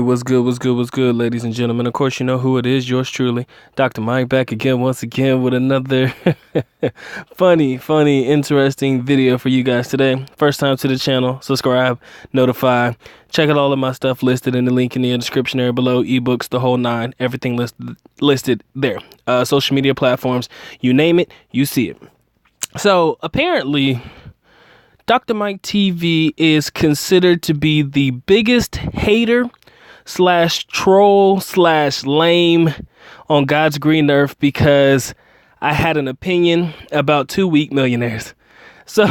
what's good, ladies and gentlemen? Of course, you know who it is, yours truly, Dr. Mike, back again, once again, with another funny, interesting video for you guys today. First time to the channel, subscribe, notify, check out all of my stuff listed in the link in the description area below, ebooks, the whole nine, everything listed there. Social media platforms, you name it, you see it. So, apparently, Dr. Mike TV is considered to be the biggest hater / troll / lame on God's green earth because I had an opinion about 2 weak millionaires. So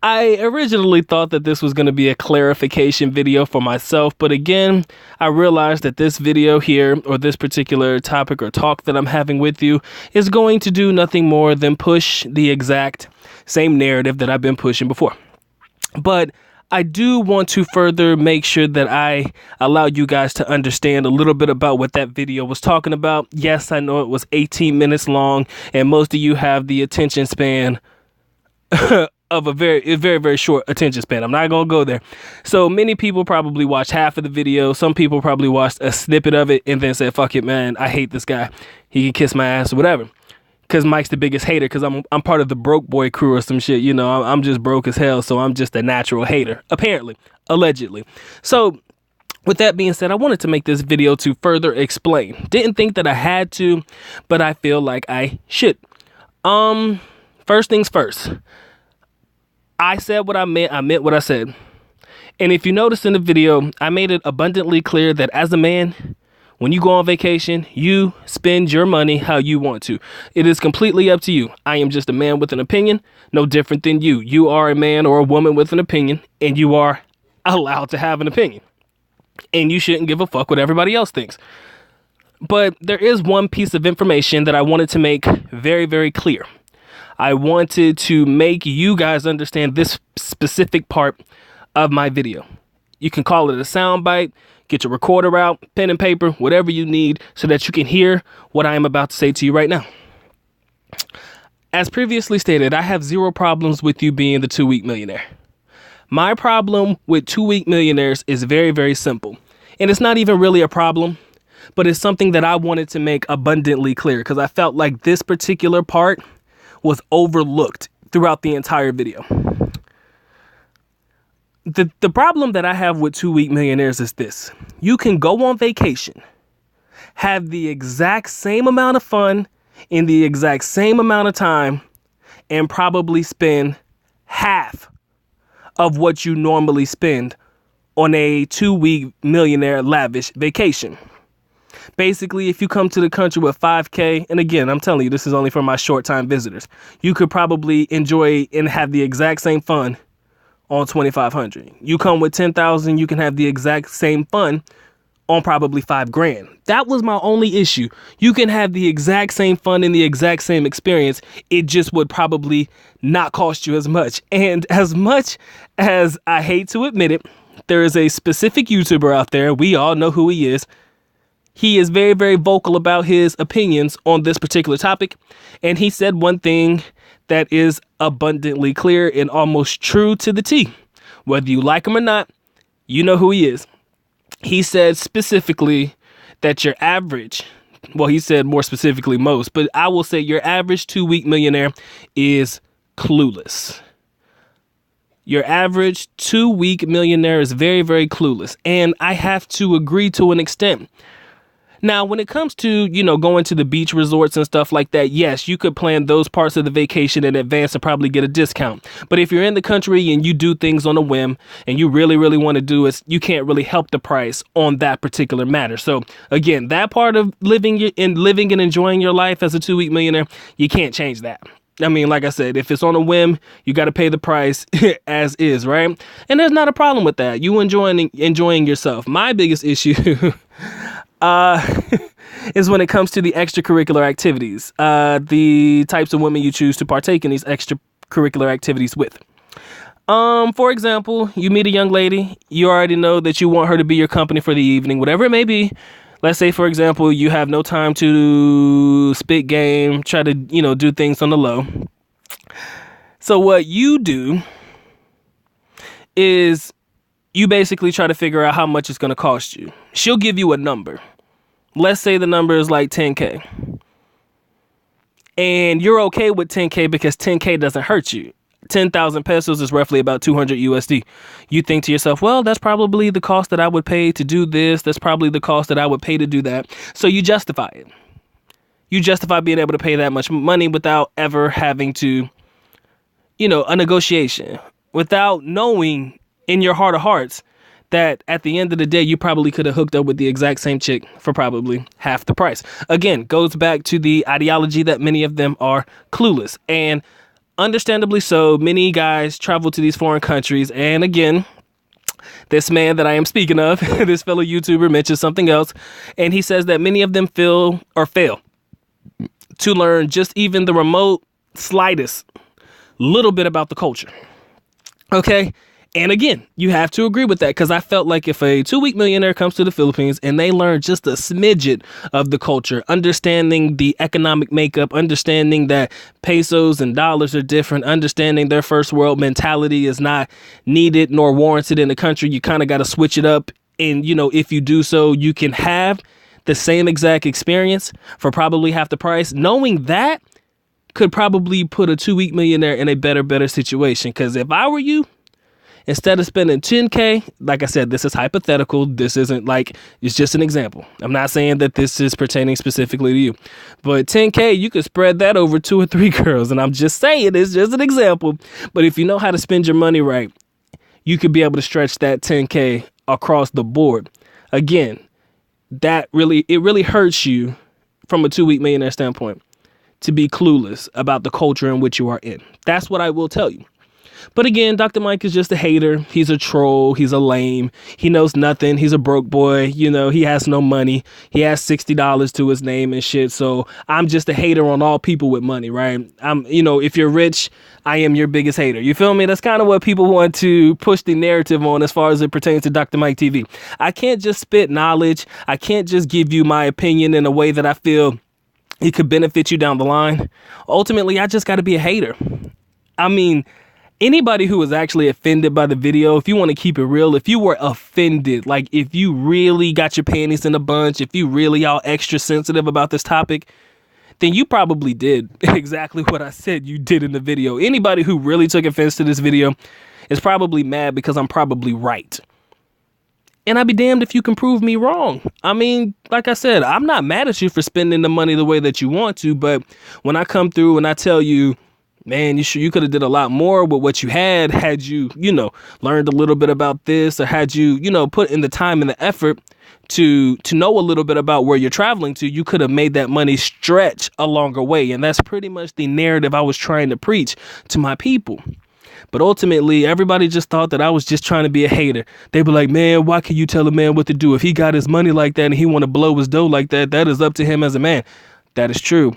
I originally thought that this was going to be a clarification video for myself, but again, I realized that this video here, or this particular topic or talk that I'm having with you, is going to do nothing more than push the exact same narrative that I've been pushing before. But I do want to further make sure that I allow you guys to understand a little bit about what that video was talking about. Yes, I know it was 18 minutes long, and most of you have the attention span of a very short attention span. I'm not going to go there. So many people probably watched half of the video. Some people probably watched a snippet of it and then said, fuck it, man, I hate this guy. He can kiss my ass or whatever. Because Mike's the biggest hater, because I'm part of the broke boy crew or some shit. You know, I'm just broke as hell, so I'm just a natural hater, apparently, allegedly. So with that being said, I wanted to make this video to further explain. Didn't think that I had to, but I feel like I should. First things first. I said what I meant what I said. And if you notice in the video, I made it abundantly clear that as a man, when you go on vacation, you spend your money how you want to. It is completely up to you. I am just a man with an opinion, no different than you. You are a man or a woman with an opinion, and you are allowed to have an opinion. And you shouldn't give a fuck what everybody else thinks. But there is one piece of information that I wanted to make very clear. I wanted to make you guys understand this specific part of my video. You can call it a soundbite, get your recorder out, pen and paper, whatever you need so that you can hear what I am about to say to you right now. As previously stated, I have zero problems with you being the 2 week millionaire. My problem with 2 week millionaires is very simple. And it's not even really a problem, but it's something that I wanted to make abundantly clear because I felt like this particular part was overlooked throughout the entire video. The problem that I have with 2 week millionaires is this. You can go on vacation, have the exact same amount of fun in the exact same amount of time, and probably spend half of what you normally spend on a 2 week millionaire lavish vacation. Basically, if you come to the country with $5K, and again, I'm telling you, this is only for my short-time visitors, you could probably enjoy and have the exact same fun on $2,500. You come with $10,000, you can have the exact same fun on probably $5,000. That was my only issue. You can have the exact same fun and the exact same experience. It just would probably not cost you as much. And as much as I hate to admit it, there is a specific YouTuber out there. We all know who he is. He is very vocal about his opinions on this particular topic. And he said one thing that is abundantly clear and almost true to the T. Whether you like him or not, you know who he is. He said specifically that your average, well, he said more specifically most, but I will say your average 2 week millionaire is clueless. Your average 2 week millionaire is very clueless. And I have to agree to an extent. Now, when it comes to, going to the beach resorts and stuff like that, yes, you could plan those parts of the vacation in advance and probably get a discount. But if you're in the country and you do things on a whim and you really want to do it, you can't really help the price on that particular matter. So again, that part of living and enjoying your life as a 2 week millionaire, you can't change that. I mean, like I said, if it's on a whim, you got to pay the price as is, right? And there's not a problem with that. You enjoying yourself. My biggest issue is when it comes to the extracurricular activities, the types of women you choose to partake in these extracurricular activities with. For example, you meet a young lady, you already know that you want her to be your company for the evening, whatever it may be. Let's say, for example, you have no time to spit game, try to, do things on the low. So what you do is you basically try to figure out how much it's going to cost you. She'll give you a number. Let's say the number is like 10K. And you're okay with 10K because 10K doesn't hurt you. 10,000 pesos is roughly about 200 USD. You think to yourself, well, that's probably the cost that I would pay to do this. That's probably the cost that I would pay to do that. So you justify it. You justify being able to pay that much money without ever having to, a negotiation, without knowing in your heart of hearts that at the end of the day, you probably could have hooked up with the exact same chick for probably half the price. Again, goes back to the ideology that many of them are clueless. And understandably so, many guys travel to these foreign countries. And again, this man that I am speaking of, this fellow YouTuber, mentions something else. And he says that many of them fail to learn just even the remote slightest little bit about the culture. Okay. And again, you have to agree with that, because I felt like if a 2-week millionaire comes to the Philippines and they learn just a smidget of the culture, understanding the economic makeup, understanding that pesos and dollars are different, understanding their first world mentality is not needed nor warranted in the country, you kind of got to switch it up. And, if you do so, you can have the same exact experience for probably half the price. Knowing that could probably put a 2-week millionaire in a better situation. Because if I were you, instead of spending 10K, like I said, this is hypothetical. This isn't like, it's just an example. I'm not saying that this is pertaining specifically to you, but 10K, you could spread that over 2 or 3 girls. And I'm just saying, it's just an example. But if you know how to spend your money right, you could be able to stretch that 10K across the board. Again, it really hurts you from a 2-week millionaire standpoint to be clueless about the culture in which you are in. That's what I will tell you. But again, Dr. Mike is just a hater. He's a troll. He's a lame. He knows nothing. He's a broke boy. He has no money. He has $60 to his name and shit. So I'm just a hater on all people with money, right? If you're rich, I am your biggest hater. You feel me? That's kind of what people want to push the narrative on as far as it pertains to Dr. Mike TV. I can't just spit knowledge. I can't just give you my opinion in a way that I feel it could benefit you down the line. Ultimately, I just got to be a hater. Anybody who was actually offended by the video, if you want to keep it real, if you were offended, like if you really got your panties in a bunch, if you really all extra sensitive about this topic, then you probably did exactly what I said you did in the video. Anybody who really took offense to this video is probably mad because I'm probably right. And I'd be damned if you can prove me wrong. Like I said, I'm not mad at you for spending the money the way that you want to, but when I come through and I tell you, man, you could have did a lot more with what you had you, learned a little bit about this, or had you, put in the time and the effort to know a little bit about where you're traveling to, you could have made that money stretch a longer way. And that's pretty much the narrative I was trying to preach to my people. But ultimately, everybody just thought that I was just trying to be a hater. They were like, man, why can you tell a man what to do? If he got his money like that and he want to blow his dough like that, that is up to him as a man. That is true.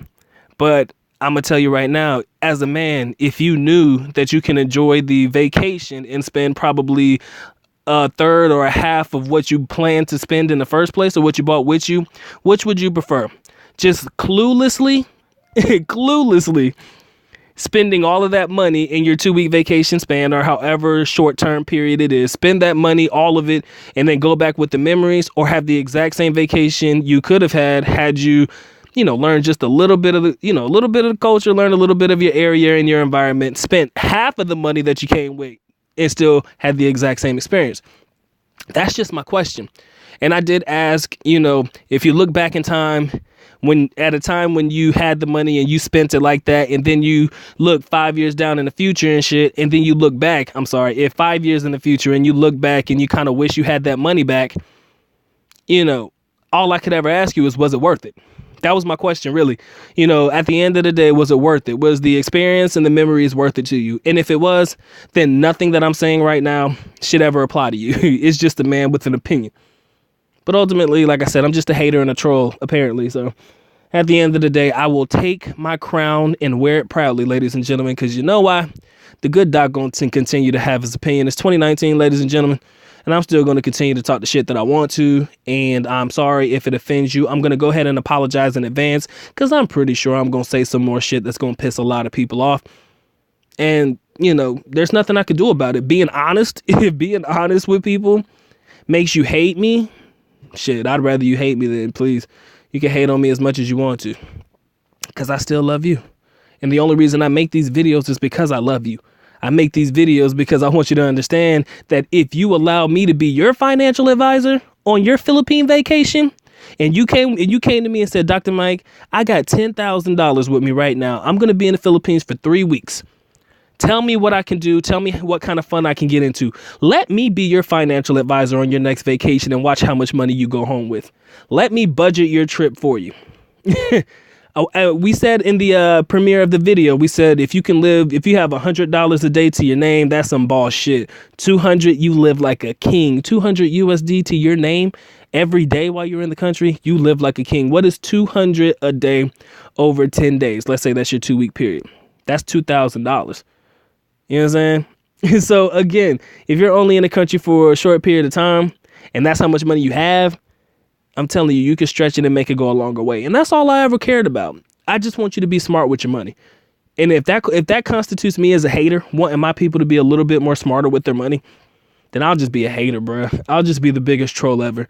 But I'm going to tell you right now, as a man, if you knew that you can enjoy the vacation and spend probably a third or a half of what you planned to spend in the first place, or what you bought with you, which would you prefer? Just cluelessly spending all of that money in your 2-week vacation span, or however short-term period it is, spend that money, all of it, and then go back with the memories, or have the exact same vacation you could have had you learn just a little bit of the culture, learn a little bit of your area and your environment, spent half of the money that you came with and still had the exact same experience. That's just my question. And I did ask, if you look back in time, at a time when you had the money and you spent it like that, and then you look 5 years down in the future and shit, and then you look back, if 5 years in the future and you look back and you kind of wish you had that money back, all I could ever ask you is, was it worth it? That was my question, really. At the end of the day, was it worth it? Was the experience and the memories worth it to you? And if it was, then nothing that I'm saying right now should ever apply to you. It's just a man with an opinion. But ultimately, like I said, I'm just a hater and a troll, apparently. So at the end of the day, I will take my crown and wear it proudly, ladies and gentlemen, because you know why? The good doc going to continue to have his opinion. It's 2019, ladies and gentlemen. And I'm still going to continue to talk the shit that I want to. And I'm sorry if it offends you. I'm going to go ahead and apologize in advance, because I'm pretty sure I'm going to say some more shit that's going to piss a lot of people off. And there's nothing I could do about it. Being honest, if being honest with people makes you hate me, shit, I'd rather you hate me than, please. You can hate on me as much as you want to, because I still love you. And the only reason I make these videos is because I love you. I make these videos because I want you to understand that if you allow me to be your financial advisor on your Philippine vacation, and you came to me and said, Dr. Mike, I got $10,000 with me right now. I'm going to be in the Philippines for 3 weeks. Tell me what I can do. Tell me what kind of fun I can get into. Let me be your financial advisor on your next vacation and watch how much money you go home with. Let me budget your trip for you. We said in the premiere of the video, we said if you have $100 a day to your name, that's some bullshit. 200, you live like a king. 200 USD to your name every day while you're in the country, you live like a king. What is 200 a day over 10 days? Let's say that's your 2-week period. That's $2,000. You know what I'm saying? So again, if you're only in the country for a short period of time and that's how much money you have, I'm telling you, you can stretch it and make it go a longer way. And that's all I ever cared about. I just want you to be smart with your money. And if that constitutes me as a hater, wanting my people to be a little bit more smarter with their money, then I'll just be a hater, bro. I'll just be the biggest troll ever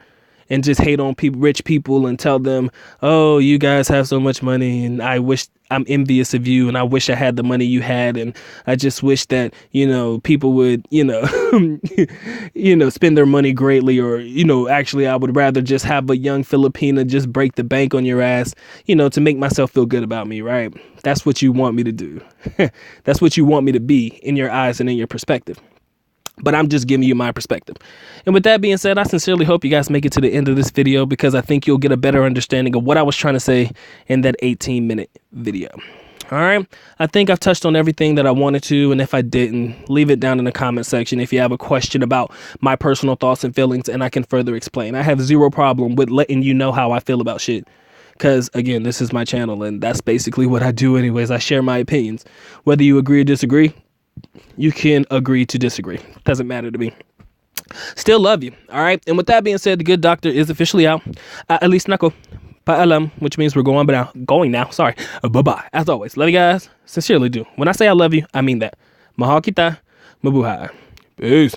and just hate on rich people and tell them, oh, you guys have so much money and I'm envious of you and I wish I had the money you had. And I just wish that, people would, spend their money greatly, or, actually I would rather just have a young Filipina just break the bank on your ass, to make myself feel good about me. Right. That's what you want me to do. That's what you want me to be in your eyes and in your perspective. But I'm just giving you my perspective. And with that being said, I sincerely hope you guys make it to the end of this video, because I think you'll get a better understanding of what I was trying to say in that 18-minute video. All right. I think I've touched on everything that I wanted to. And if I didn't, leave it down in the comment section if you have a question about my personal thoughts and feelings, and I can further explain. I have zero problem with letting you know how I feel about shit. Because, again, this is my channel, and that's basically what I do anyways. I share my opinions. Whether you agree or disagree, you can agree to disagree. Doesn't matter to me. Still love you. All right. And with that being said, the good doctor is officially out. At least nako paalam, which means we're going now. Sorry. Bye-bye. As always, love you guys. Sincerely do. When I say I love you, I mean that. Mahal kita. Mabuhay. Peace.